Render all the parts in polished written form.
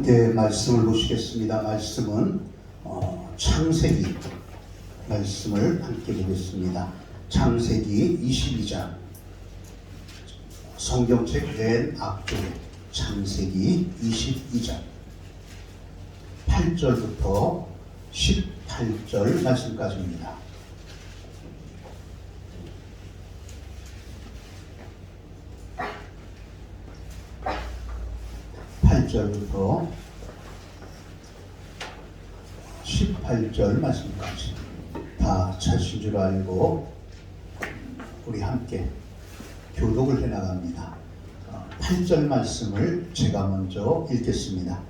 함께 말씀을 보시겠습니다. 말씀은 창세기 말씀을 함께 보겠습니다. 창세기 22장 성경책 맨 앞쪽에 창세기 22장 8절부터 18절 말씀까지입니다. 8절부터 18절 말씀까지 다 찾으신 줄 알고 우리 함께 교독을 해나갑니다. 8절 말씀을 제가 먼저 읽겠습니다.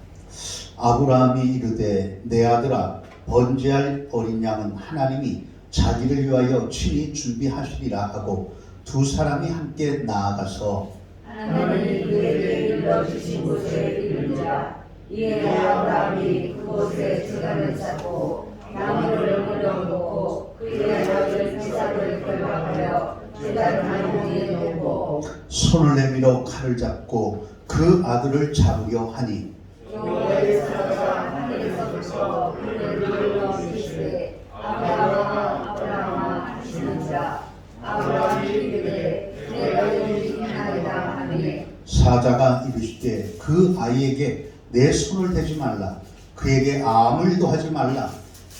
아브라함이 이르되 내 아들아 번제할 어린 양은 하나님이 자기를 위하여 친히 준비하시리라 하고 두 사람이 함께 나아가서 하나님이 그에게 일러주신 곳에 이르니라. 이에 아브라함이 그곳에 제단을 쌓고 나무를 올려놓고 그의 아들 이삭을 결박하여 제단 나무에 놓고 손을 내밀어 칼을 잡고 그 아들을 잡으려 하니 여호와의 사자가 하늘에서부터 그를 불러주시되 아브라함아 아브라함아 하시는지라. 아브라함이 이르되 내가 여기 있나이다 하니 사자가 이르시되 그 아이에게 내 손을 대지 말라. 그에게 아무 일도 하지 말라.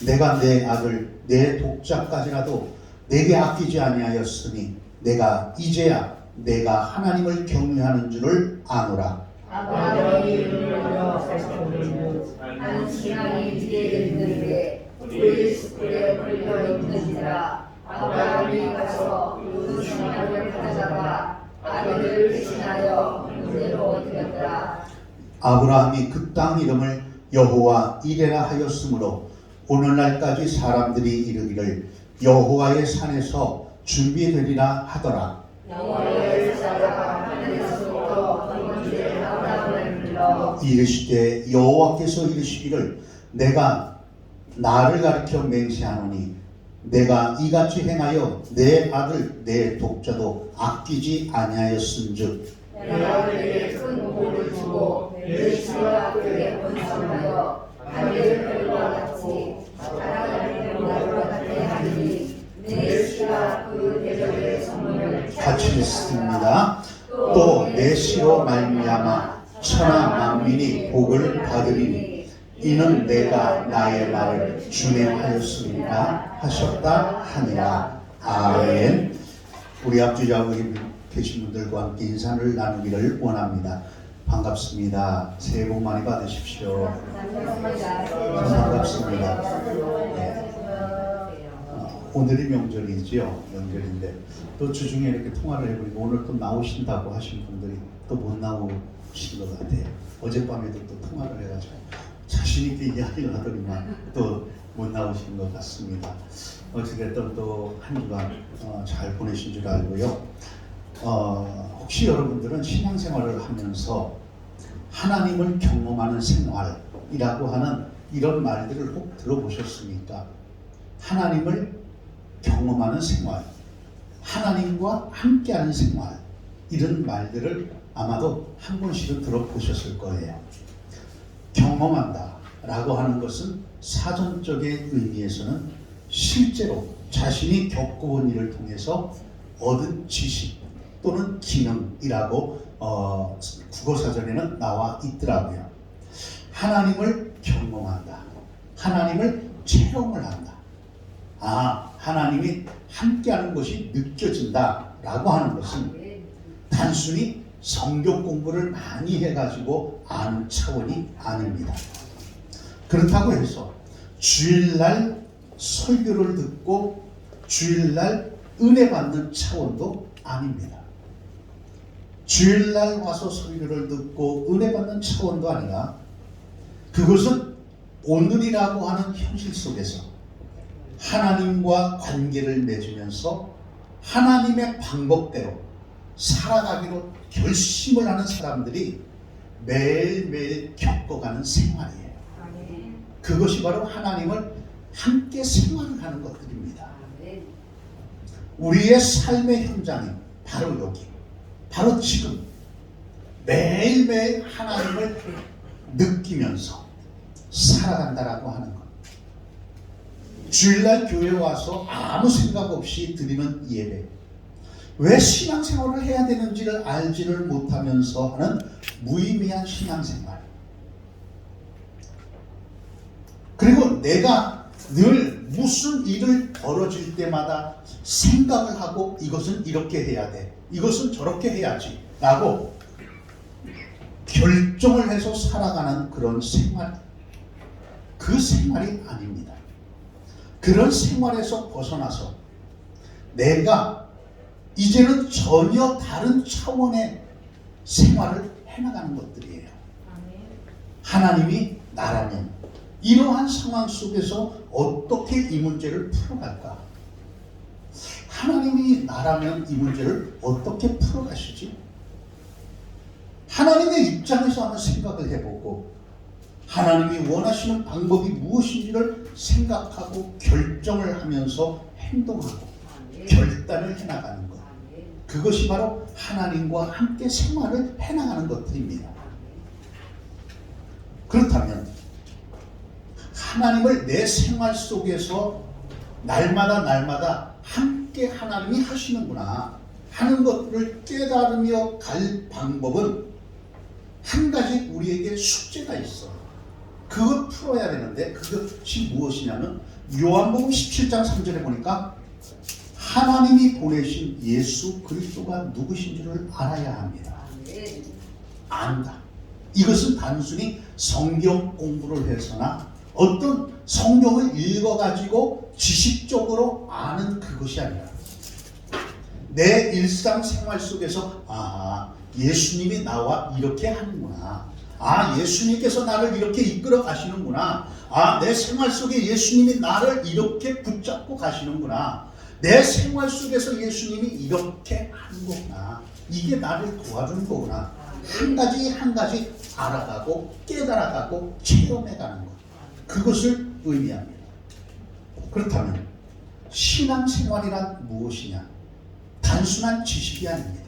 내가 내 아들 내 독자까지라도 내게 아끼지 아니하였으니 내가 이제야 내가 하나님을 경외하는 줄을 아노라. 아브라함이 눈을 들어 살펴보니 한 신랑이 뒤에 있는데 우리 숯불에 불려 있는지라. 아브라함이 가서 그 신랑을 가져다가 아들을 대신하여 문제로 드렸더라. 아브라함이 그 땅 이름을 여호와 이레라 하였으므로 오늘날까지 사람들이 이르기를 여호와의 산에서 준비되리라 하더라. 여호와의 사자가 하늘에서부터 두 번째 아브라함을 불러 이르시되 여호와께서 이르시기를 내가 나를 가리켜 맹세하노니 내가 이같이 행하여 내 아들 내 독자도 아끼지 아니하였은즉 내가 그에게 큰 복을 주고 내 씨와 그에게 번성하여 하늘의 별과 같이 살아가는 별과 같게 하리니 내 씨가 그 대적의 성문을 같이 있습니다. 또 내 씨로 말미암아 천하 만민이 복을 받으리니 이는 내가 나의 말을 준행하였으리라 하셨다 하니라. 아멘. 우리 앞주자 여기 계신 분들과 함께 인사를 나누기를 원합니다. 반갑습니다. 새해 복 많이 받으십시오. 반갑습니다. 네. 오늘이 명절이죠. 명절인데 또 주중에 이렇게 통화를 해보니까 오늘 또 나오신다고 하신 분들이 또 못 나오신 것 같아요. 어젯밤에도 또 통화를 해가지고 자신 있게 이야기를 하더니만 또 못 나오신 것 같습니다. 어찌됐든 또 한 주간 잘 보내신 줄 알고요. 혹시 여러분들은 신앙생활을 하면서 하나님을 경험하는 생활이라고 하는 이런 말들을 혹 들어보셨습니까? 하나님을 경험하는 생활, 하나님과 함께하는 생활, 이런 말들을 아마도 한 번씩은 들어보셨을 거예요. 경험한다 라고 하는 것은 사전적인 의미에서는 실제로 자신이 겪어온 일을 통해서 얻은 지식 또는 기능이라고 국어사전에는 나와 있더라고요. 하나님을 경험한다. 하나님을 체험을 한다. 하나님이 함께하는 것이 느껴진다 라고 하는 것은 단순히 성경 공부를 많이 해가지고 아는 차원이 아닙니다. 그렇다고 해서 주일날 설교를 듣고 주일날 은혜 받는 차원도 아닙니다. 주일날 와서 설교를 듣고 은혜 받는 차원도 아니라 그것은 오늘이라고 하는 현실 속에서 하나님과 관계를 맺으면서 하나님의 방법대로 살아가기로 결심을 하는 사람들이 매일매일 겪어가는 생활이에요. 그것이 바로 하나님을 함께 생활하는 것들입니다. 우리의 삶의 현장이 바로 여기, 바로 지금 매일매일 하나님을 느끼면서 살아간다라고 하는 것. 주일날 교회에 와서 아무 생각 없이 드리는 예배. 왜 신앙생활을 해야 되는지를 알지를 못하면서 하는 무의미한 신앙생활. 그리고 내가 늘 무슨 일을 벌어질 때마다 생각을 하고 이것은 이렇게 해야 돼, 이것은 저렇게 해야지 라고 결정을 해서 살아가는 그런 생활, 그 생활이 아닙니다. 그런 생활에서 벗어나서 내가 이제는 전혀 다른 차원의 생활을 해나가는 것들이에요. 하나님이 나라면 이러한 상황 속에서 어떻게 이 문제를 풀어갈까? 하나님이 나라면 이 문제를 어떻게 풀어가시지? 하나님의 입장에서 한번 생각을 해보고 하나님이 원하시는 방법이 무엇인지를 생각하고 결정을 하면서 행동하고 결단을 해나가는 것. 그것이 바로 하나님과 함께 생활을 해나가는 것들입니다. 그렇다면 하나님을 내 생활 속에서 날마다 함께 하나님이 하시는구나 하는 것들을 깨달으며 갈 방법은 한 가지 우리에게 숙제가 있어. 그걸 풀어야 되는데 그것이 무엇이냐면 요한복음 17장 3절에 보니까 하나님이 보내신 예수 그리스도가 누구신지를 알아야 합니다. 안다. 이것은 단순히 성경 공부를 해서나 어떤 성경을 읽어가지고 지식적으로 아는 그것이 아니라 내 일상생활 속에서 예수님이 나와 이렇게 하는구나, 예수님께서 나를 이렇게 이끌어 가시는구나, 내 생활 속에 예수님이 나를 이렇게 붙잡고 가시는구나, 내 생활 속에서 예수님이 이렇게 하는 거구나, 이게 나를 도와주는 거구나, 한 가지 알아가고 깨달아가고 체험해가는 것, 그것을 의미합니다. 그렇다면 신앙생활이란 무엇이냐? 단순한 지식이 아닙니다.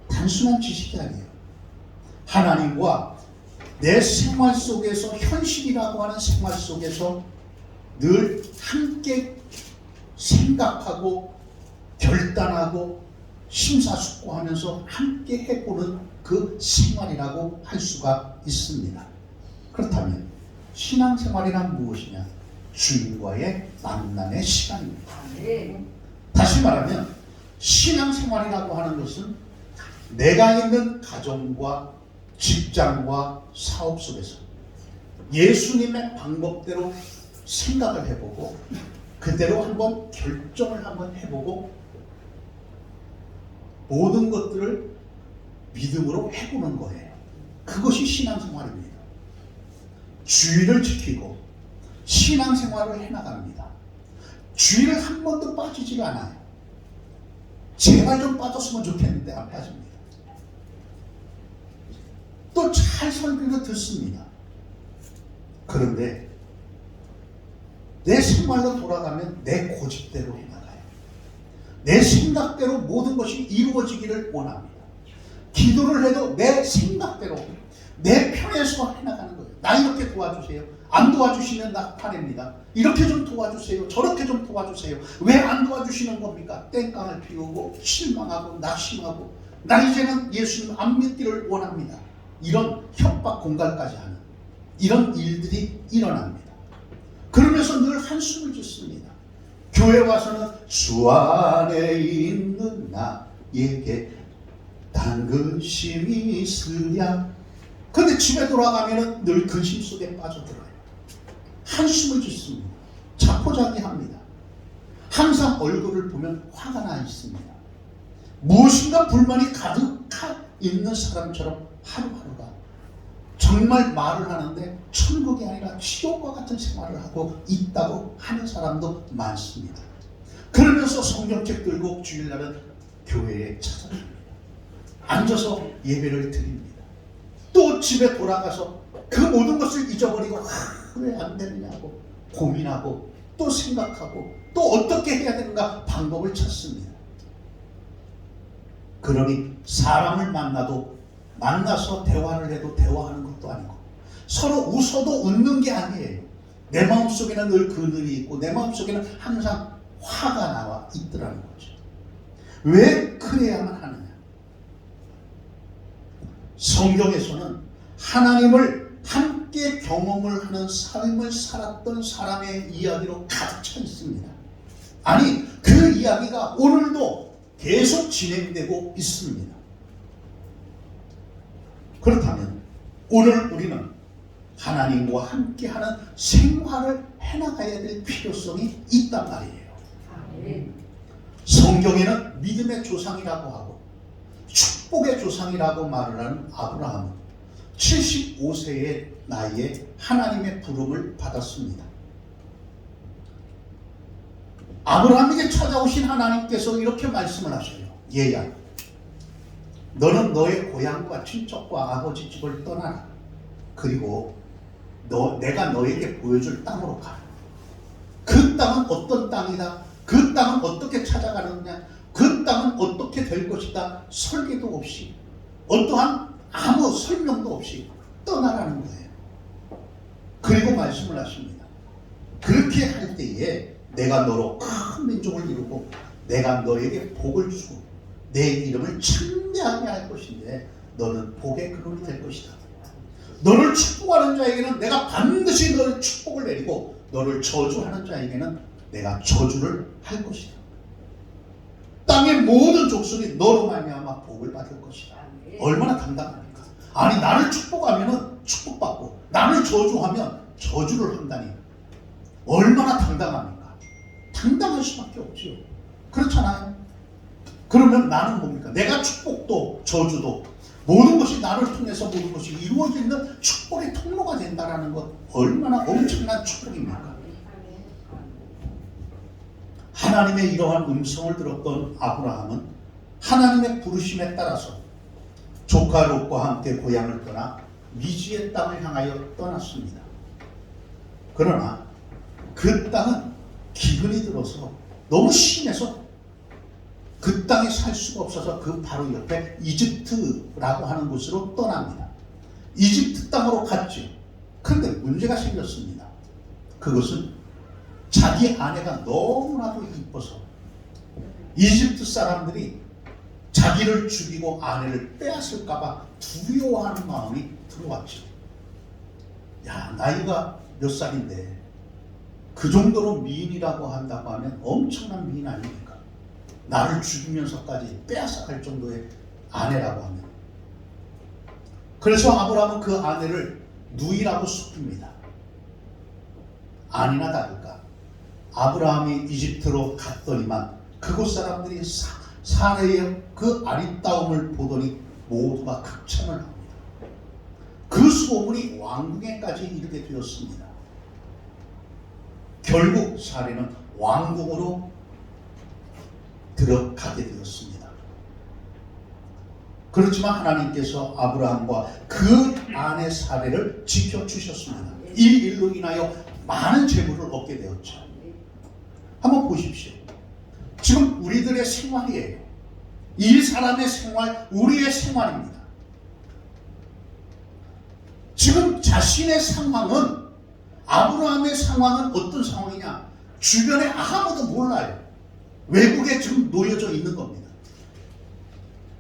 단순한 지식이 아니에요. 하나님과 내 생활 속에서, 현실이라고 하는 생활 속에서 늘 함께 생각하고 결단하고 심사숙고하면서 함께 해보는 그 생활이라고 할 수가 있습니다. 그렇다면 신앙생활이란 무엇이냐? 주님과의 만남의 시간입니다. 다시 말하면 신앙생활이라고 하는 것은 내가 있는 가정과 직장과 사업 속에서 예수님의 방법대로 생각을 해보고 그대로 한번 결정을 한번 해보고 모든 것들을 믿음으로 해보는 거예요. 그것이 신앙생활입니다. 주의를 지키고 신앙생활을 해나갑니다. 주의를 한 번도 빠지질 않아요. 제발 좀 빠졌으면 좋겠는데 안 빠집니다. 또 잘 설교를 듣습니다. 그런데 내 생활로 돌아가면 내 고집대로 해나가요. 내 생각대로 모든 것이 이루어지기를 원합니다. 기도를 해도 내 생각대로 내 편에서 해나가는 거예요. 나 이렇게 도와주세요. 안 도와주시면 나 화냅니다. 이렇게 좀 도와주세요. 저렇게 좀 도와주세요. 왜 안 도와주시는 겁니까? 땡깡을 피우고 실망하고 낙심하고 나 이제는 예수님 안 믿기를 원합니다. 이런 협박 공갈까지 하는 이런 일들이 일어납니다. 그러면서 늘 한숨을 짓습니다. 교회 와서는 주 안에 있는 나에게 당근심이 있으랴. 그런데 집에 돌아가면 늘 근심 속에 빠져들어요. 한숨을 짓습니다. 자포자기합니다. 항상 얼굴을 보면 화가 나 있습니다. 무엇인가 불만이 가득 있는 사람처럼 하루하루가 정말 말을 하는데 천국이 아니라 지옥과 같은 생활을 하고 있다고 하는 사람도 많습니다. 그러면서 성경책 들고 주일날은 교회에 찾아갑니다. 앉아서 예배를 드립니다. 또 집에 돌아가서 그 모든 것을 잊어버리고 왜 안 되느냐고 고민하고 또 생각하고 또 어떻게 해야 되는가 방법을 찾습니다. 그러니 사람을 만나서 대화를 해도 대화하는 것도 아니고 서로 웃어도 웃는 게 아니에요. 내 마음속에는 늘 그늘이 있고 내 마음속에는 항상 화가 나와 있더라는 거죠. 왜 그래야만 하느냐? 성경에서는 하나님을 함께 경험을 하는 삶을 살았던 사람의 이야기로 가득 차 있습니다. 아니, 그 이야기가 오늘도 계속 진행되고 있습니다. 그렇다면 오늘 우리는 하나님과 함께하는 생활을 해나가야 될 필요성이 있단 말이에요. 성경에는 믿음의 조상이라고 하고 축복의 조상이라고 말을 하는 아브라함은 75세의 나이에 하나님의 부름을 받았습니다. 아브라함에게 찾아오신 하나님께서 이렇게 말씀을 하셔요. 얘야, 너는 너의 고향과 친척과 아버지 집을 떠나라. 그리고 내가 너에게 보여줄 땅으로 가라. 그 땅은 어떤 땅이다. 그 땅은 어떻게 찾아가느냐. 그 땅은 어떻게 될 것이다. 설계도 없이 어떠한 아무 설명도 없이 떠나라는 거예요. 그리고 말씀을 하십니다. 그렇게 할 때에 내가 너로 큰 민족을 이루고 내가 너에게 복을 주고 내 이름을 창대하게 할 것인데 너는 복의 그릇이 될 것이다. 너를 축복하는 자에게는 내가 반드시 너를 축복을 내리고 너를 저주하는 자에게는 내가 저주를 할 것이다. 땅의 모든 족속이 너로 말미암아 복을 받을 것이다. 얼마나 당당합니까? 아니, 나를 축복하면 축복받고 나를 저주하면 저주를 한다니 얼마나 당당합니까? 당당할 수밖에 없지요. 그렇잖아요. 그러면 나는 뭡니까? 내가 축복도 저주도 모든 것이 나를 통해서 모든 것이 이루어지는 축복의 통로가 된다는 것, 얼마나 엄청난 축복입니까? 하나님의 이러한 음성을 들었던 아브라함은 하나님의 부르심에 따라서 조카 롯과 함께 고향을 떠나 미지의 땅을 향하여 떠났습니다. 그러나 그 땅은 기근이 들어서 너무 심해서 그 땅에 살 수가 없어서 그 바로 옆에 이집트라고 하는 곳으로 떠납니다. 이집트 땅으로 갔죠. 그런데 문제가 생겼습니다. 그것은 자기 아내가 너무나도 이뻐서 이집트 사람들이 자기를 죽이고 아내를 빼앗을까봐 두려워하는 마음이 들어왔죠. 야, 나이가 몇 살인데 그 정도로 미인이라고 한다고 하면 엄청난 미인 아닙니까? 나를 죽이면서까지 빼앗아갈 정도의 아내라고 하면. 그래서 아브라함은 그 아내를 누이라고 속입니다. 아니나 다를까 아브라함이 이집트로 갔더니만 그곳 사람들이 사례의 그 아리따움을 보더니 모두가 극찬을 합니다. 그 소문이 왕궁에까지 이르게 되었습니다. 결국 사례는 왕궁으로 들어가게 되었습니다. 그렇지만 하나님께서 아브라함과 그 아내 사례를 지켜주셨습니다. 이 일로 인하여 많은 재물을 얻게 되었죠. 한번 보십시오. 지금 우리들의 생활이에요. 이 사람의 생활, 우리의 생활입니다. 지금 자신의 상황은, 아브라함의 상황은 어떤 상황이냐? 주변에 아무도 몰라요. 외국에 지금 놓여져 있는 겁니다.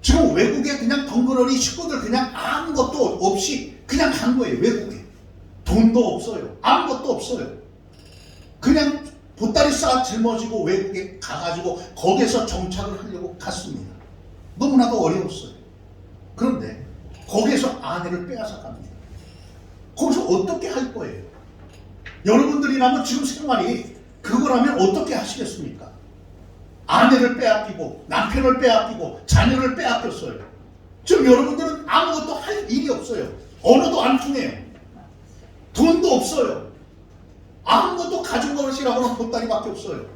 지금 외국에 그냥 덩그러니 식구들 그냥 아무것도 없이 그냥 간 거예요. 외국에. 돈도 없어요. 아무것도 없어요. 그냥 보따리 싹 짊어지고 외국에 가가지고 거기서 정착을 하려고 갔습니다. 너무나도 어려웠어요. 그런데 거기에서 아내를 빼앗아 갑니다. 거기서 어떻게 할 거예요? 여러분들이라면 지금 생활이 그거라면 어떻게 하시겠습니까? 아내를 빼앗기고 남편을 빼앗기고 자녀를 빼앗겼어요. 지금 여러분들은 아무것도 할 일이 없어요. 언어도 안 통해요. 돈도 없어요. 아무것도 가진 것이라고는 보따리밖에 없어요.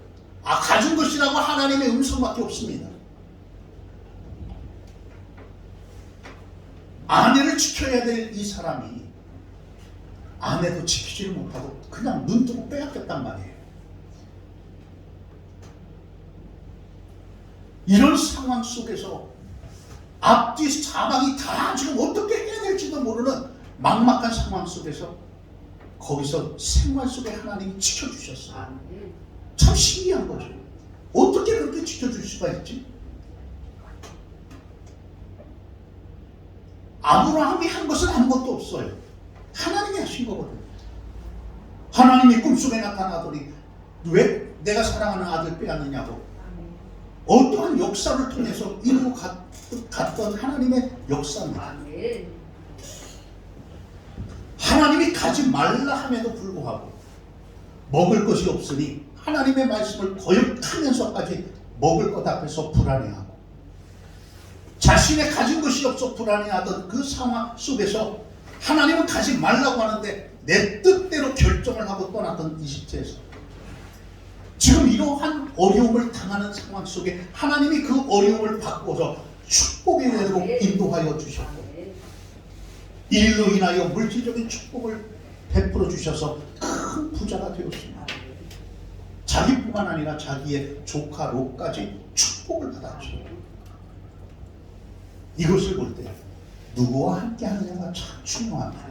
가진 것이라고 하나님의 음성밖에 없습니다. 아내를 지켜야 될 이 사람이 아내도 지키지를 못하고 그냥 눈 뜨고 빼앗겼단 말이에요. 이런 상황 속에서 앞뒤 사방이 다 지금 어떻게 해야 될지도 모르는 막막한 상황 속에서 거기서 생활 속에 하나님이 지켜주셨어요. 참 신기한 거죠. 어떻게 그렇게 지켜줄 수가 있지? 아브라함이 한 것은 아무것도 없어요. 하나님이 하신 거거든요. 하나님이 꿈속에 나타나더니 왜 내가 사랑하는 아들 빼앗느냐고 어떠한 역사를 통해서 이루고 갔던 하나님의 역사입니다. 하나님이 가지 말라 함에도 불구하고 먹을 것이 없으니 하나님의 말씀을 거역하면서까지 먹을 것 앞에서 불안해하고 자신의 가진 것이 없어 불안해하던 그 상황 속에서 하나님은 가지 말라고 하는데 내 뜻대로 결정을 하고 떠났던 이집트에서 지금 이러한 어려움을 당하는 상황 속에 하나님이 그 어려움을 바꿔서 축복의 대로 인도하여 주셨고 이 일로 인하여 물질적인 축복을 베풀어 주셔서 큰 부자가 되었습니다. 자기뿐만 아니라 자기의 조카 롯까지 축복을 받았죠. 이것을 볼 때 누구와 함께 하느냐가 참 중요합니다.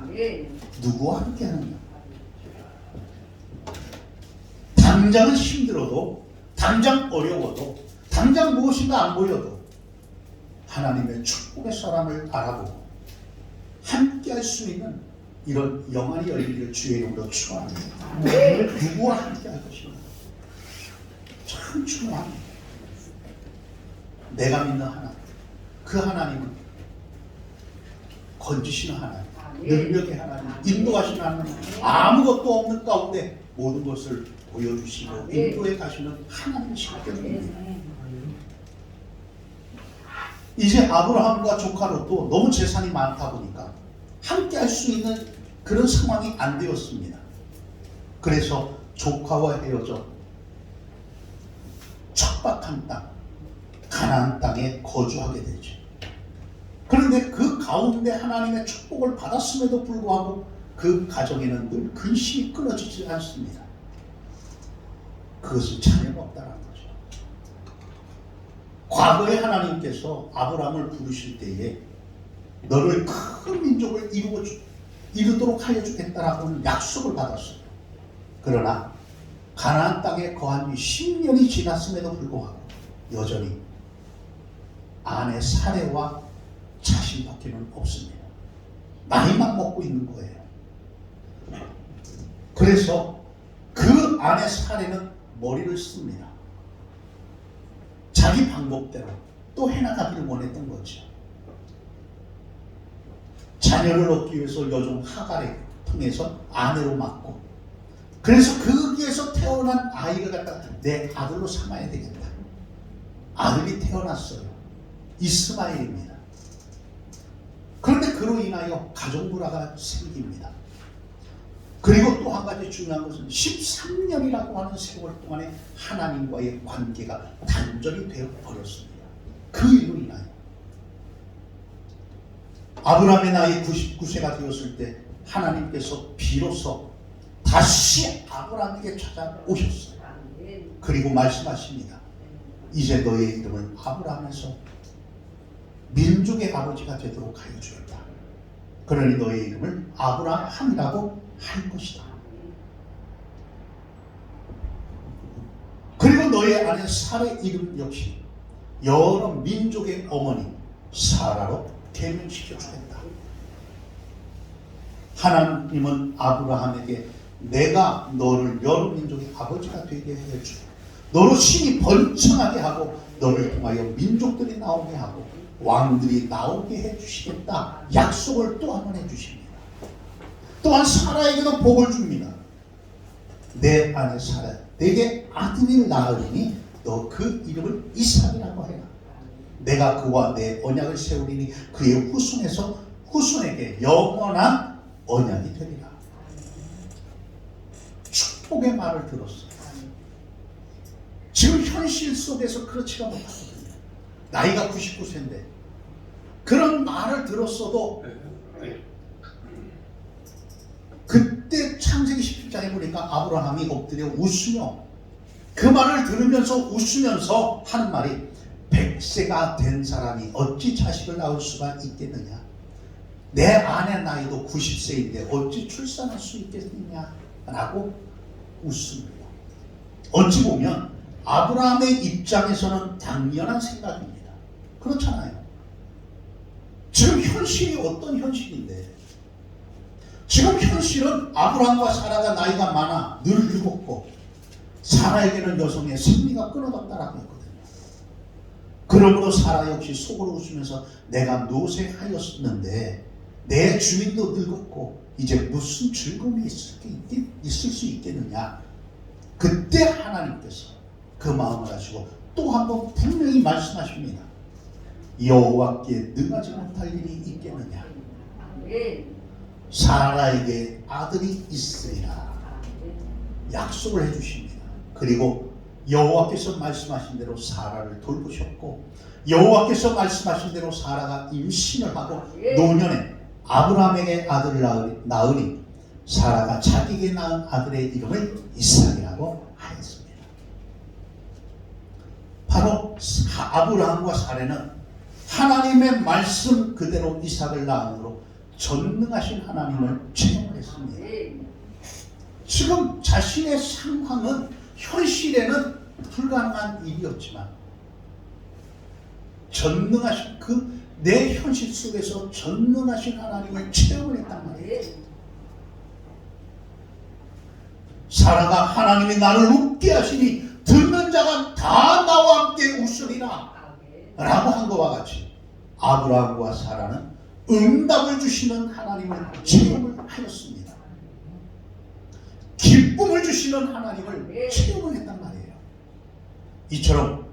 누구와 함께 하느냐. 당장은 힘들어도 당장 어려워도 당장 무엇인가 안 보여도 하나님의 축복의 사람을 알아보고 함께 할 수 있는 이런 영안이 열리기를 주의 이름으로 축원합니다. 누구와 함께 할 것인가 참 중요합니다. 내가 믿는 하나님, 그 하나님은 건지시는 하나님, 능력의 하나님, 인도하시는 하나님, 아무것도 없는 가운데 모든 것을 보여주시고 인도에 가시는 하나님이시기 때문입니다. 이제 아브라함과 조카 롯도 너무 재산이 많다 보니까 함께 할 수 있는 그런 상황이 안 되었습니다. 그래서 조카와 헤어져 척박한 땅, 가나안 땅에 거주하게 되죠. 그런데 그 가운데 하나님의 축복을 받았음에도 불구하고 그 가정에는 늘 근심이 끊어지지 않습니다. 그것은 자녀가 없다는 거죠. 과거에 하나님께서 아브라함을 부르실 때에 너를 큰 민족을 이루도록 하여 주겠다라고는 약속을 받았어요. 그러나 가나안 땅에 거한 지 10년이 지났음에도 불구하고 여전히 아내 사레와 자신밖에는 없습니다. 나이만 먹고 있는 거예요. 그래서 그 아내 사레는 머리를 씁니다. 자기 방법대로 또 해나가기를 원했던 거죠. 자녀를 얻기 위해서 여종 하갈을 통해서 아내로 맡고 그래서 거기에서 태어난 아이를 갖다가 내 아들로 삼아야 되겠다. 아들이 태어났어요. 이스마엘입니다. 그런데 그로 인하여 가정불화가 생깁니다. 그리고 또 한 가지 중요한 것은 13년이라고 하는 세월 동안에 하나님과의 관계가 단절이 되어버렸습니다. 그 일로 인하여 아브라함의 나이 99세가 되었을 때 하나님께서 비로소 다시 아브라함에게 찾아오셨어요. 그리고 말씀하십니다. 이제 너의 이름을 아브라함에서 민족의 아버지가 되도록 하여 주겠다. 그러니 너의 이름을 아브라함이라고 할 것이다. 그리고 너의 아내 사라의 이름 역시 여러 민족의 어머니 사라로 개명시켜 주겠다. 하나님은 아브라함에게 내가 너를 여러 민족의 아버지가 되게 해주고 너로 신이 번창하게 하고 너를 통하여 민족들이 나오게 하고 왕들이 나오게 해주시겠다. 약속을 또 한 번 해주십니다. 또한 사라에게도 복을 줍니다. 내 아내 사라 내게 아들을 낳으리니 너 그 이름을 이삭이라고 해라. 내가 그와 내 언약을 세우리니 그의 후손에서 후손에게 영원한 언약이 되리라. 축복의 말을 들었어요. 지금 현실 속에서 그렇지가 못하거든요. 나이가 99세인데 그런 말을 들었어도 그때 창세기 17장에 보니까 아브라함이 엎드려 웃으며 그 말을 들으면서 웃으면서 하는 말이 100세가 된 사람이 어찌 자식을 낳을 수가 있겠느냐. 내 아내 나이도 90세인데 어찌 출산할 수 있겠느냐 라고 웃습니다. 어찌 보면 아브라함의 입장에서는 당연한 생각입니다. 그렇잖아요. 지금 현실이 어떤 현실인데, 지금 현실은 아브라함과 사라가 나이가 많아 늘 늙었고 사라에게는 여성의 생리가 끊어졌다라고 했거든요. 그러므로 사라 역시 속으로 웃으면서 내가 노쇠하였는데 내 주인도 늙었고 이제 무슨 즐거움이 있을 수 있겠느냐. 그때 하나님께서 그 마음을 하시고 또 한 번 분명히 말씀하십니다. 여호와께 능하지 못할 일이 있겠느냐. 사라에게 아들이 있으리라 약속을 해주십니다. 그리고 여호와께서 말씀하신 대로 사라를 돌보셨고 여호와께서 말씀하신 대로 사라가 임신을 하고 노년에 아브라함에게 아들을 낳으니 사라가 자기에게 낳은 아들의 이름을 이삭이라고 하였습니다. 바로 아브라함과 사라는 하나님의 말씀 그대로 이삭을 낳음으로 전능하신 하나님을 체험했습니다. 지금 자신의 상황은 현실에는 불가능한 일이었지만 전능하신 내 현실 속에서 전능하신 하나님을 체험을 했단 말이에요. 사라가 하나님이 나를 웃게 하시니 듣는 자가 다 나와 함께 웃으리라 라고 한 것과 같이 아브라함과 사라는 응답을 주시는 하나님을 체험을 하였습니다. 기쁨을 주시는 하나님을 체험을 했단 말이에요. 이처럼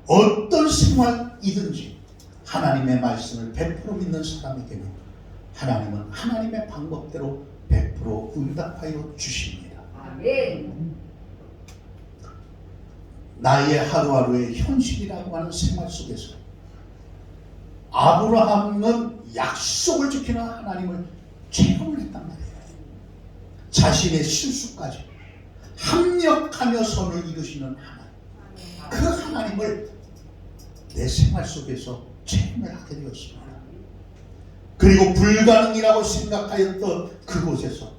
어떤 생활이든지 하나님의 말씀을 100% 믿는 사람에게는 하나님은 하나님의 방법대로 100% 응답하여 주십니다. 아멘. 나의 하루하루의 현실이라고 하는 생활 속에서 아브라함은 약속을 지키는 하나님을 체험을 했단 말이에요. 자신의 실수까지 합력하며 선을 이루시는 하나님, 그 하나님을 내 생활 속에서 체험을 하게 되었습니다. 그리고 불가능이라고 생각하였던 그곳에서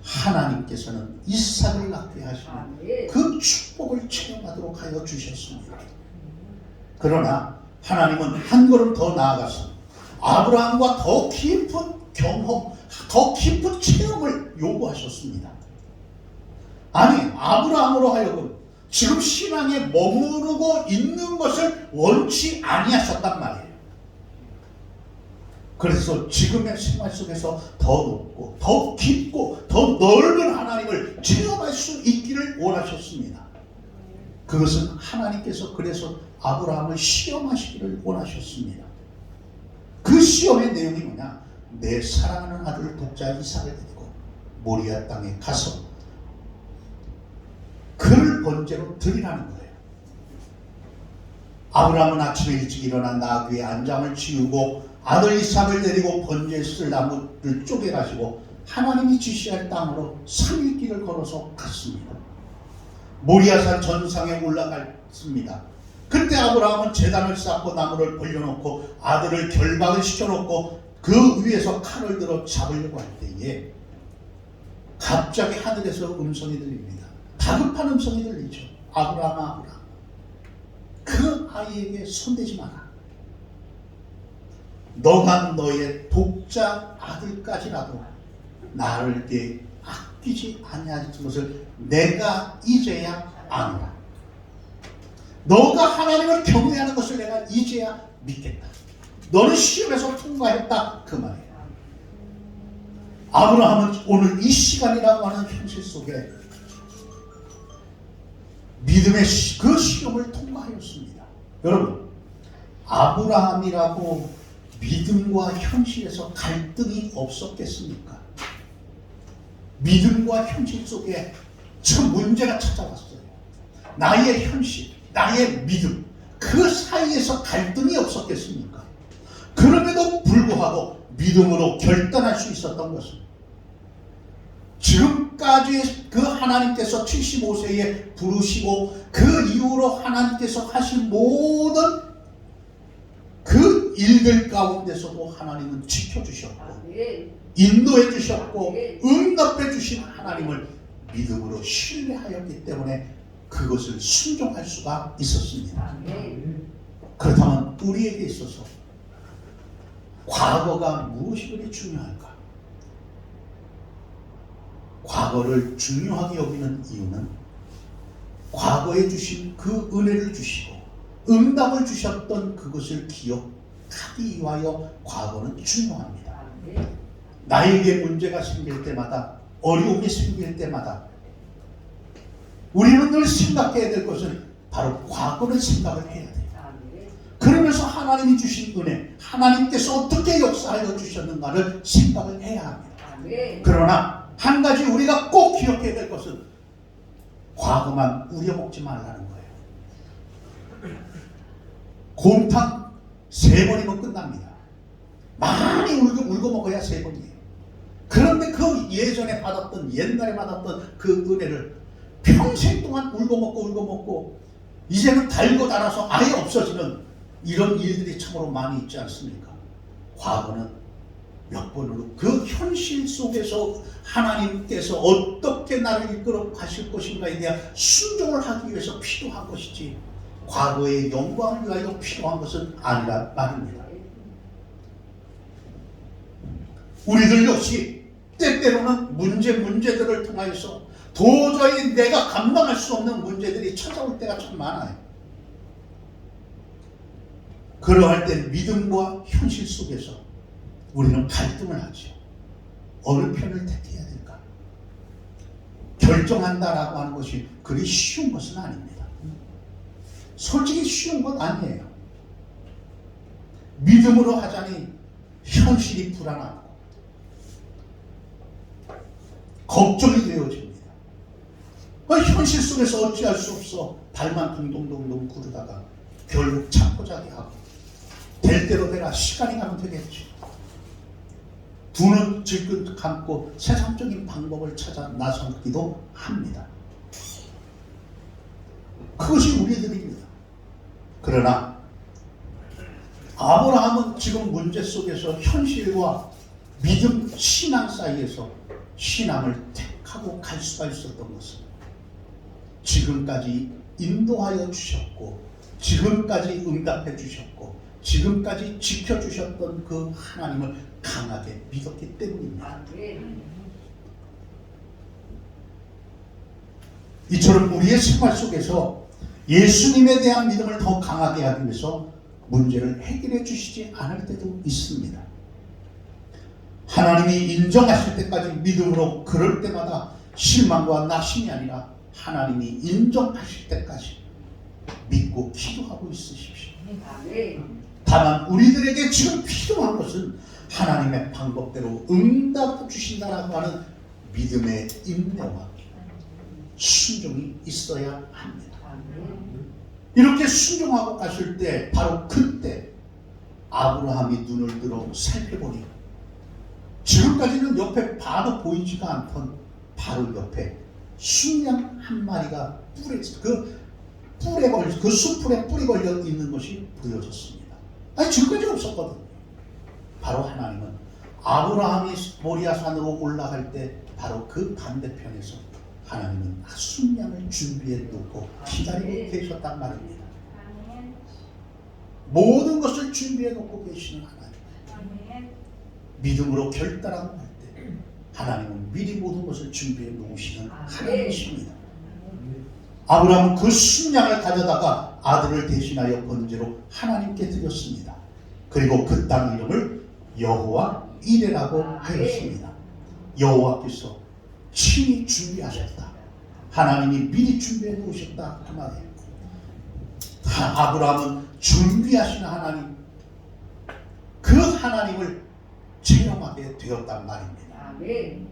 하나님께서는 이삭을 낳게 하시는 그 축복을 체험하도록 하여 주셨습니다. 그러나 하나님은 한 걸음 더 나아가서 아브라함과 더 깊은 경험, 더 깊은 체험을 요구하셨습니다. 아니, 아브라함으로 하여금 지금 신앙에 머무르고 있는 것을 원치 아니하셨단 말이에요. 그래서 지금의 생활 속에서 더 높고 더 깊고 더 넓은 하나님을 체험할 수 있기를 원하셨습니다. 그것은 하나님께서 그래서 아브라함을 시험하시기를 원하셨습니다. 그 시험의 내용이 뭐냐? 내 사랑하는 아들 독자 이삭을 데리고 모리아 땅에 가서 그를 번제로 드리라는 거예요. 아브라함은 아침에 일찍 일어나 나귀의 안장을 치우고 아들 이삭을 데리고 번제에 쓸 나무를 쪼개가지고 하나님이 지시할 땅으로 3일 길을 걸어서 갔습니다. 모리아산 전상에 올라갔습니다. 그때 아브라함은 제단을 쌓고 나무를 벌려놓고 아들을 결박을 시켜놓고 그 위에서 칼을 들어 잡으려고 할 때에 갑자기 하늘에서 음성이 들립니다. 다급한 음성이 들리죠. 아브라함아, 아브라함, 그 아이에게 손대지 마라. 너가 너의 독자 아들까지라도 나를 아끼지 아니하는 것을 내가 이제야 아노라. 너가 하나님을 경외하는 것을 내가 이제야 믿겠다. 너는 시험에서 통과했다, 그 말이에요. 아브라함은 오늘 이 시간이라고 하는 현실 속에 믿음의 그 시험을 통과하였습니다. 여러분, 아브라함이라고 믿음과 현실에서 갈등이 없었겠습니까? 믿음과 현실 속에 참 문제가 찾아왔어요. 나의 현실, 나의 믿음, 그 사이에서 갈등이 없었겠습니까? 그럼에도 불구하고 믿음으로 결단할 수 있었던 것은 지금까지 그 하나님께서 75세에 부르시고 그 이후로 하나님께서 하신 모든 그 일들 가운데서도 하나님은 지켜주셨고 아멘. 인도해 주셨고 응답해 주신 하나님을 믿음으로 신뢰하였기 때문에 그것을 순종할 수가 있었습니다. 아멘. 그렇다면 우리에게 있어서 과거가 무엇이 그리 중요할까? 과거를 중요하게 여기는 이유는 과거에 주신 그 은혜를 주시고 응답을 주셨던 그것을 기억하기 위하여 과거는 중요합니다. 아멘. 나에게 문제가 생길 때마다 어려움이 생길 때마다 우리는 늘 생각해야 될 것은 바로 과거를 생각을 해야 돼요. 아멘. 그러면서 하나님이 주신 은혜, 하나님께서 어떻게 역사하여 주셨는가를 생각을 해야 합니다. 아멘. 그러나 한 가지 우리가 꼭 기억해야 될 것은 과거만 우려먹지 말라는 거예요. 곰탕 3번이면 끝납니다. 많이 울고 먹어야 3번이에요. 그런데 그 예전에 받았던, 옛날에 받았던 그 은혜를 평생 동안 울고 먹고 이제는 달고 달아서 아예 없어지는 이런 일들이 참으로 많이 있지 않습니까? 과거는 몇 번으로 그 현실 속에서 하나님께서 어떻게 나를 이끌어 가실 것인가에 대한 순종을 하기 위해서 필요한 것이지 과거의 영광을 위하여 필요한 것은 아니란 말입니다. 우리들 역시 때때로는 문제들을 통하여서 도저히 내가 감당할 수 없는 문제들이 찾아올 때가 참 많아요. 그러할 때 믿음과 현실 속에서 우리는 갈등을 하죠. 어느 편을 택해야 될까? 결정한다라고 하는 것이 그리 쉬운 것은 아닙니다. 솔직히 쉬운 건 아니에요. 믿음으로 하자니 현실이 불안하고 걱정이 되어집니다. 현실 속에서 어찌할 수 없어 발만 동동동동 구르다가 결국 참고자기 하고 될 대로 되라 시간이 가면 되겠죠. 두 눈 질끈 감고 세상적인 방법을 찾아 나서기도 합니다. 그것이 우리들입니다. 그러나 아브라함은 지금 문제 속에서 현실과 믿음, 신앙 사이에서 신앙을 택하고 갈 수가 있었던 것은 지금까지 인도하여 주셨고 지금까지 응답해 주셨고 지금까지 지켜주셨던 그 하나님을 강하게 믿었기 때문입니다. 아멘. 이처럼 우리의 생활 속에서 예수님에 대한 믿음을 더 강하게 하기 위해서 문제를 해결해 주시지 않을 때도 있습니다. 하나님이 인정하실 때까지 믿음으로 그럴 때마다 실망과 낙심이 아니라 하나님이 인정하실 때까지 믿고 기도하고 있으십시오. 아멘. 다만 우리들에게 지금 필요한 것은 하나님의 방법대로 응답 주신다라고 하는 믿음의 인내와 순종이 있어야 합니다. 아멘. 이렇게 순종하고 가실 때 바로 그때 아브라함이 눈을 들어 살펴보니 지금까지는 옆에 봐도 보이지가 않던 바로 옆에 순양 한 마리가 그 수풀에 뿔이 걸려 있는 것이 보여졌습니다. 아니 지금까지 없었거든요. 바로 하나님은 아브라함이 모리아산으로 올라갈 때 바로 그 반대편에서 하나님은 순양을 준비해 놓고 기다리고 계셨단 말입니다. 모든 것을 준비해 놓고 계시는 하나님. 믿음으로 결단하고 할 때 하나님은 미리 모든 것을 준비해 놓으시는 하나님이십니다. 아브라함은 그 순양을 가져다가 아들을 대신하여 번제로 하나님께 드렸습니다. 그리고 그 땅 이름을 여호와 이레라고 하였습니다. 여호와께서 친히 준비하셨다. 하나님이 미리 준비해 놓으셨다 그 말이에요. 아브라함은 준비하신 하나님, 그 하나님을 체험하게 되었단 말입니다. 아멘.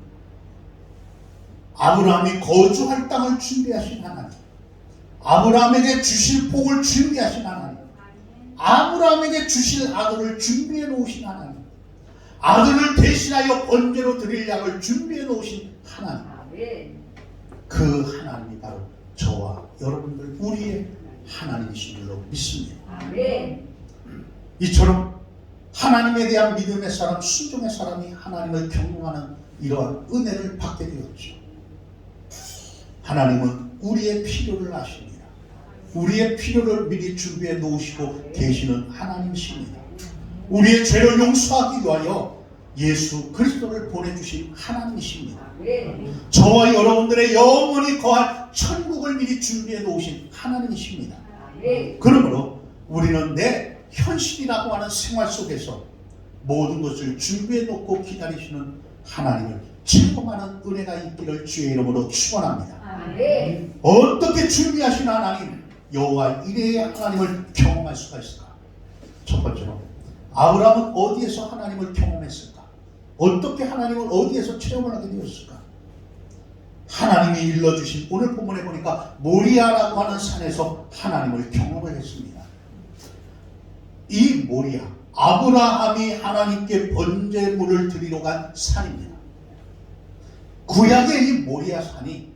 아브라함이 거주할 땅을 준비하신 하나님, 아브라함에게 주실 복을 준비하신 하나님, 아브라함에게 주실 아들을 준비해 놓으신 하나님, 아들을 대신하여 번제로 드릴 양을 준비해 놓으신 하나님, 아멘. 그 하나님이 바로 저와 여러분들 우리의 하나님이신 줄로 믿습니다. 아멘. 이처럼 하나님에 대한 믿음의 사람, 순종의 사람이 하나님을 경험하는 이러한 은혜를 받게 되었죠. 하나님은 우리의 필요를 아십니다. 우리의 필요를 미리 준비해 놓으시고 계시는 하나님이십니다. 우리의 죄를 용서하기 위하여 예수 그리스도를 보내주신 하나님이십니다. 저와 여러분들의 영원히 거할 천국을 미리 준비해 놓으신 하나님이십니다. 그러므로 우리는 내 현실이라고 하는 생활 속에서 모든 것을 준비해 놓고 기다리시는 하나님을 체험하는 은혜가 있기를 주의 이름으로 축원합니다. 어떻게 준비하신 하나님, 여호와 이레의 하나님을 경험할 수가 있을까? 첫 번째로 아브라함은 어디에서 하나님을 경험했을까? 어떻게 하나님을 어디에서 체험을 하게 되었을까? 하나님이 일러주신 오늘 본문에 보니까 모리아라고 하는 산에서 하나님을 경험을 했습니다. 이 모리아, 아브라함이 하나님께 번제물을 드리러 간 산입니다. 구약의 이 모리아 산이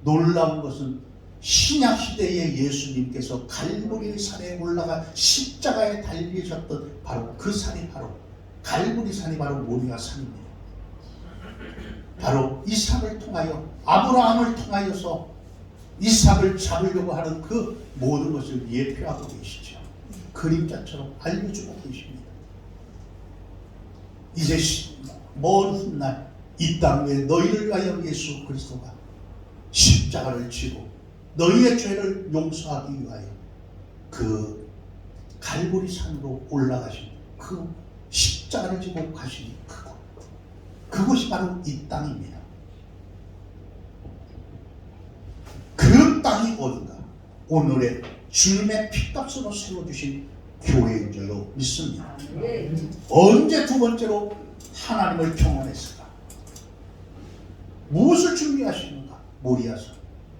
놀라운 것은 신약 시대의 예수님께서 갈보리 산에 올라가 십자가에 달리셨던 바로 그 산이 바로 갈보리 산이 바로 모리아 산입니다. 바로 이삭을 통하여 아브라함을 통하여서 이삭을 잡으려고 하는 그 모든 것을 예표하고 계시죠. 그림자처럼 알려주고 계십니다. 이제 먼 훗날 이 땅 위에 너희를 위하여 예수 그리스도가 십자가를 지고 너희의 죄를 용서하기 위하여 그 갈보리 산으로 올라가신 그 십자가를 지고 가신 그곳이 바로 이 땅입니다. 그 땅이 어딘가? 오늘의 주님의 피값으로 세워주신 교회인 줄로 믿습니다. 언제 두 번째로 하나님을 경험했을까? 무엇을 준비하시는가? 모리아산.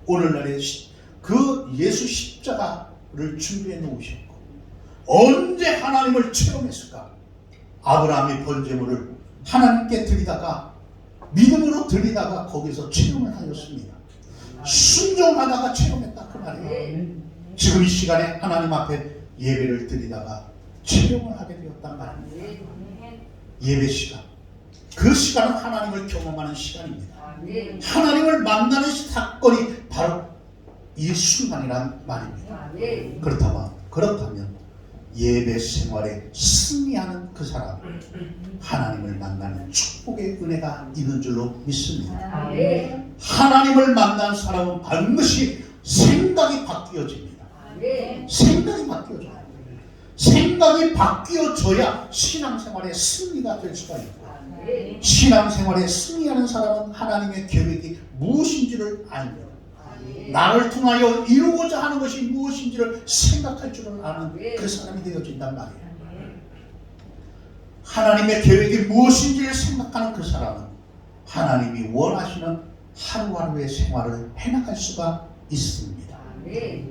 오늘날의 그 예수 십자가를 준비해 놓으셨고 언제 하나님을 체험했을까? 아브라함이 번제물을 하나님께 드리다가 믿음으로 드리다가 거기서 체험을 하였습니다. 순종하다가 체험했다 그 말이에요. 지금 이 시간에 하나님 앞에 예배를 드리다가 체험을 하게 되었단 말입니다. 예배 시간, 그 시간은 하나님을 경험하는 시간입니다. 하나님을 만나는 사건이 바로 이 순간이란 말입니다. 그렇다면 예배 생활에 승리하는 그 사람, 하나님을 만나는 축복의 은혜가 있는 줄로 믿습니다. 하나님을 만난 사람은 반드시 생각이 바뀌어집니다. 생각이 바뀌어져요. 생각이 바뀌어져야 신앙생활에 승리가 될 수가 있고, 신앙생활에 승리하는 사람은 하나님의 계획이 무엇인지를 알며 나를 통하여 이루고자 하는 것이 무엇인지를 생각할 줄을 아는 그 사람이 되어진단 말이에요. 하나님의 계획이 무엇인지를 생각하는 그 사람은 하나님이 원하시는 하루하루의 생활을 해나갈 수가 있습니다.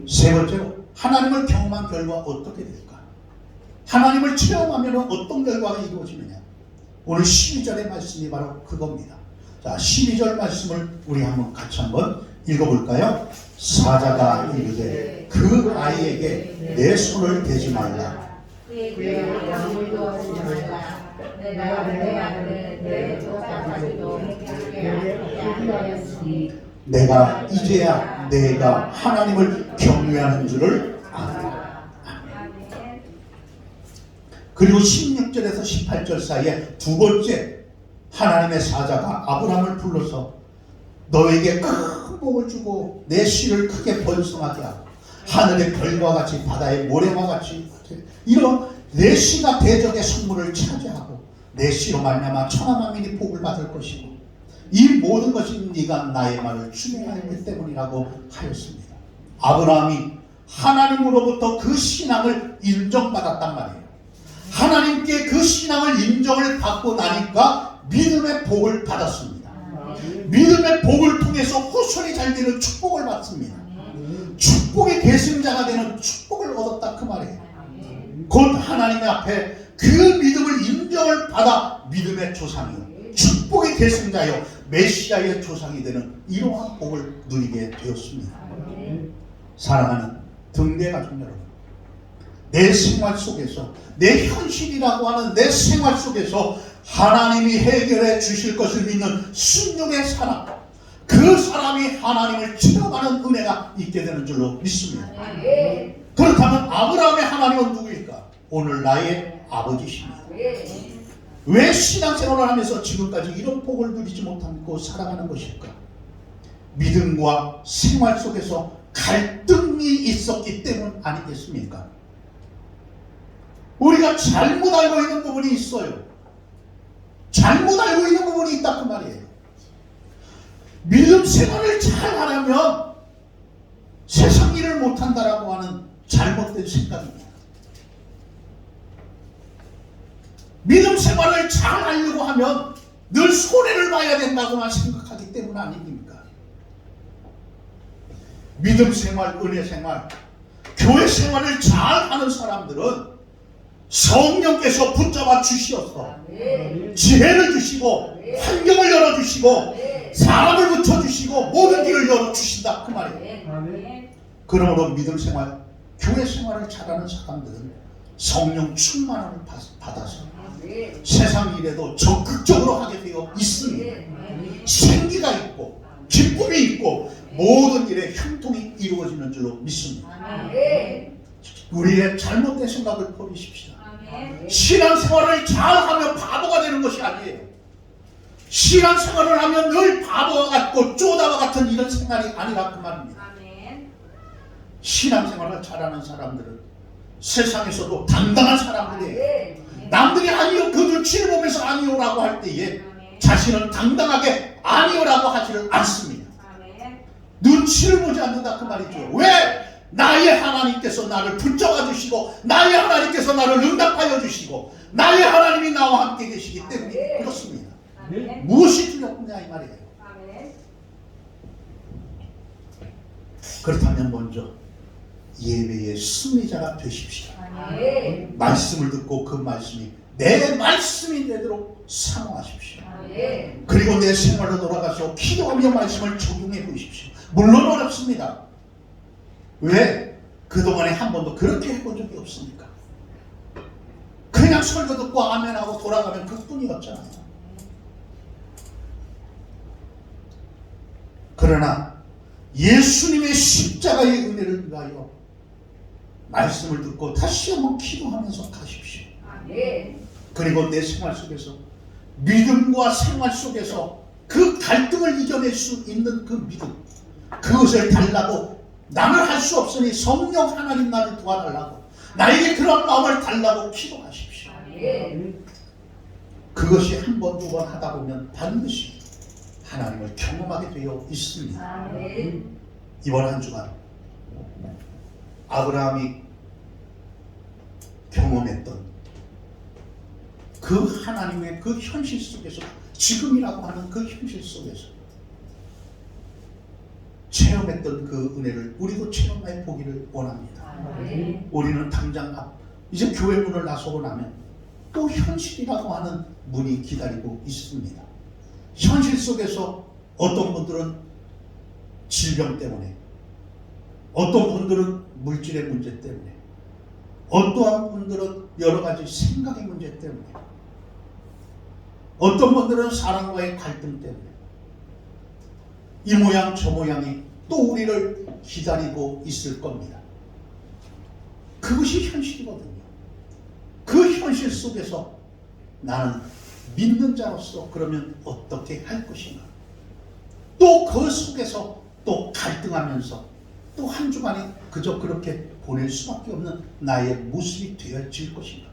세 번째로 하나님을 경험한 결과 어떻게 될까? 하나님을 체험하면 어떤 결과가 이루어지느냐? 오늘 12절의 말씀이 바로 그겁니다. 자, 12절 말씀을 우리 같이 한번 읽어볼까요? 사자가 이르되 그 아이에게 내 손을 대지 말라. 그에게 아무도 하지 말라. 내가 내 아들을 내 독자까지도 그에게 하였으니 내가 이제야 내가 하나님을 경외하는 줄을 아노라. 그리고 16절에서 18절 사이에 두 번째 하나님의 사자가 아브라함을 불러서 너에게 큰 복을 주고 내 씨를 크게 번성하게 하고 하늘의 별과 같이 바다의 모래와 같이 이런 내 씨가 대적의 성물을 차지하고 내 씨로 말미암아 천하 만민이 복을 받을 것이고 이 모든 것이 네가 나의 말을 준행하였기 때문이라고 하였습니다. 아브라함이 하나님으로부터 그 신앙을 인정받았단 말이에요. 하나님께 그 신앙을 인정을 받고 나니까 믿음의 복을 받았습니다. 믿음의 복을 통해서 후손이 잘 되는 축복을 받습니다. 축복의 계승자가 되는 축복을 얻었다 그 말이에요. 곧 하나님의 앞에 그 믿음을 인정을 받아 믿음의 조상이요 축복의 계승자요 메시아의 조상이 되는 이러한 복을 누리게 되었습니다. 사랑하는 등대 가족 여러분, 내 생활 속에서, 내 현실이라고 하는 내 생활 속에서 하나님이 해결해 주실 것을 믿는 순종의 사람, 그 사람이 하나님을 체험하는 은혜가 있게 되는 줄로 믿습니다. 그렇다면 아브라함의 하나님은 누구일까? 오늘 나의 아버지십니다. 왜 신앙생활을 하면서 지금까지 이런 복을 누리지 못하고 살아가는 것일까? 믿음과 생활 속에서 갈등이 있었기 때문 아니겠습니까? 우리가 잘못 알고 있는 부분이 있어요. 잘못 알고 있는 부분이 있다 그 말이에요. 믿음 생활을 잘 하려면 세상 일을 못한다라고 하는 잘못된 생각입니다. 믿음 생활을 잘 하려고 하면 늘 손해를 봐야 된다고만 생각하기 때문 아닙니까? 믿음 생활, 은혜 생활, 교회 생활을 잘 하는 사람들은 성령께서 붙잡아 주시어서 지혜를 주시고 환경을 열어주시고 사람을 붙여주시고 모든 길을 열어주신다 그 말이에요. 그러므로 믿음 생활, 교회 생활을 잘하는 사람들은 성령 충만함을 받아서 세상 일에도 적극적으로 하게 되어 있습니다. 생기가 있고 기쁨이 있고 모든 일에 형통이 이루어지는 줄로 믿습니다. 우리의 잘못된 생각을 버리십시다. 신앙생활을 잘하면 바보가 되는 것이 아니에요. 신앙생활을 하면 늘 바보와 같고 쪼다와 같은 이런 생활이 아니라 그 말입니다. 신앙생활을 잘하는 사람들은 세상에서도 당당한 사람들이에요. 남들이 아니요 그 눈치를 보면서 아니요라고 할 때에 자신은 당당하게 아니요라고 하지를 않습니다. 눈치를 보지 않는다 그 말이죠. 왜? 나의 하나님께서 나를 붙잡아 주시고 나의 하나님께서 나를 응답하여 주시고 나의 하나님이 나와 함께 계시기 때문에 그렇습니다. 무엇이 두렵냐 이 말이에요. 그렇다면 먼저 예배의 승리자가 되십시오. 말씀을 듣고 그 말씀이 내 말씀이 되도록 사모하십시오. 그리고 내 생활로 돌아가서 기도하며 말씀을 적용해 보십시오. 물론 어렵습니다. 왜? 그동안에 한 번도 그렇게 해본 적이 없습니까? 그냥 설교 듣고 아멘하고 돌아가면 그뿐이었잖아요. 그러나 예수님의 십자가의 은혜를 위하여 말씀을 듣고 다시 한번 기도하면서 가십시오. 그리고 내 생활 속에서 믿음과 생활 속에서 그 갈등을 이겨낼 수 있는 그 믿음, 그것을 달라고 나는 할 수 없으니 성령 하나님 나를 도와달라고 나에게 그런 마음을 달라고 기도하십시오. 그것이 한 번, 두 번 하다 보면 반드시 하나님을 경험하게 되어 있습니다. 이번 한 주간 아브라함이 경험했던 그 하나님의 그 현실 속에서 지금이라고 하는 그 현실 속에서 체험했던 그 은혜를 우리도 체험해 보기를 원합니다. 우리는 당장 이제 교회 문을 나서고 나면 또 현실이라고 하는 문이 기다리고 있습니다. 현실 속에서 어떤 분들은 질병 때문에, 어떤 분들은 물질의 문제 때문에, 어떠한 분들은 여러 가지 생각의 문제 때문에, 어떤 분들은 사람과의 갈등 때문에 이 모양 저 모양이 또 우리를 기다리고 있을 겁니다. 그것이 현실이거든요. 그 현실 속에서 나는 믿는 자로서 그러면 어떻게 할 것인가? 또 그 속에서 또 갈등하면서 또 한 주간이 그저 그렇게 보낼 수밖에 없는 나의 모습이 되어질 것인가?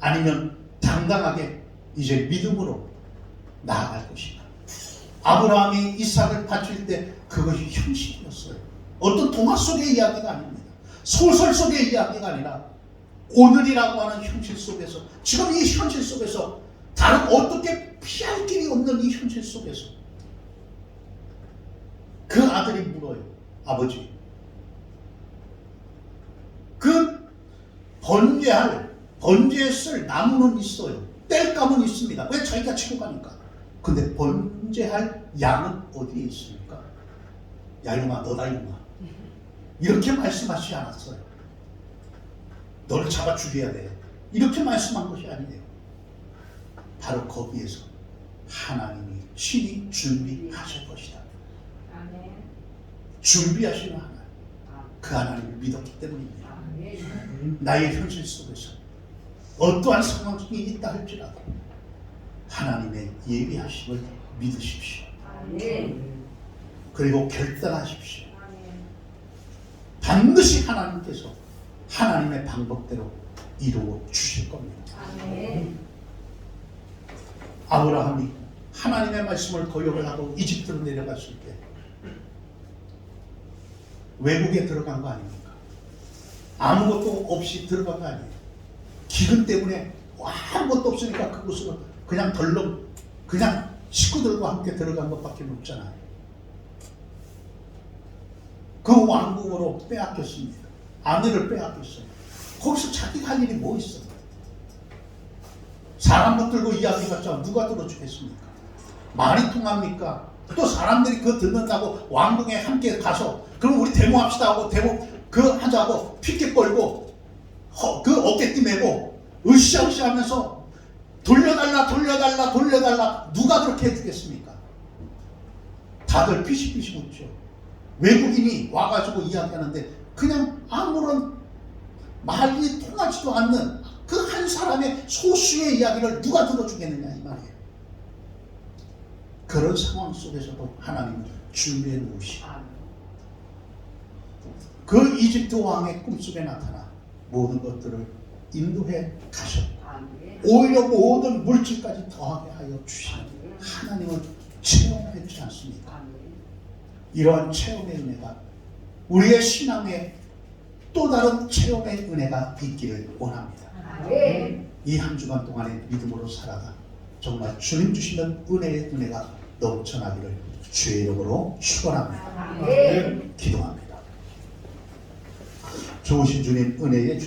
아니면 당당하게 이제 믿음으로 나아갈 것인가? 아브라함이 이삭을 바칠 때 그것이 현실이었어요. 어떤 동화 속의 이야기가 아닙니다. 소설 속의 이야기가 아니라 오늘이라고 하는 현실 속에서, 지금 이 현실 속에서 다른 어떻게 피할 길이 없는 이 현실 속에서 그 아들이 물어요. 아버지, 그 번제에 쓸 나무는 있어요. 땔감은 있습니다. 왜? 자기가 치고 가니까. 근데 번제할 양은 어디에 있습니까? 야 이놈아, 너다 이놈아. 이렇게 말씀하시지 않았어요. 너를 잡아 죽여야 돼. 이렇게 말씀한 것이 아니에요. 바로 거기에서 하나님이 신이 준비하실 것이다. 아멘. 준비하시는 하나님, 그 하나님을 믿었기 때문입니다. 나의 현실 속에서 어떠한 상황이 있다 할지라도 하나님의 예비하심을 믿으십시오. 아멘. 그리고 결단하십시오. 아멘. 반드시 하나님께서 하나님의 방법대로 이루어 주실 겁니다. 아멘. 아브라함이 하나님의 말씀을 거역을 하고 이집트로 내려갔을 때 외국에 들어간 거 아닙니까? 아무것도 없이 들어간 거 아니에요. 기근 때문에 아무것도 없으니까 그곳으로 그냥 덜렁 그냥 식구들과 함께 들어간 것밖에 없잖아요. 그 왕국으로 빼앗겼습니다. 아내를 빼앗겼어요. 거기서 자기가 할 일이 뭐 있어? 사람 붙들고 이야기해봤자 누가 들어주겠습니까? 말이 통합니까? 또 사람들이 그거 듣는다고 왕궁에 함께 가서 그럼 우리 데모합시다 하고 데모 그 하자고 피켓 걸고 그 어깨띠 메고 으쌰으쌰 하면서 돌려달라 누가 그렇게 해주겠습니까? 다들 피식피식 웃죠. 외국인이 와가지고 이야기하는데 그냥 아무런 말이 통하지도 않는 그 한 사람의 소수의 이야기를 누가 들어주겠느냐 이 말이에요. 그런 상황 속에서도 하나님은 준비해 놓으시고 그 이집트 왕의 꿈속에 나타나 모든 것들을 인도해 가셨고 오히려 모든 물질까지 더하게 하여 주시는 하나님을 체험했지 않습니까? 이러한 체험의 은혜가 우리의 신앙의 또 다른 체험의 은혜가 있기를 원합니다. 이 한 주간 동안의 믿음으로 살아가 정말 주님 주시는 은혜가 넘쳐나기를 주의 이름으로 축원합니다. 기도합니다. 좋으신 주님 은혜의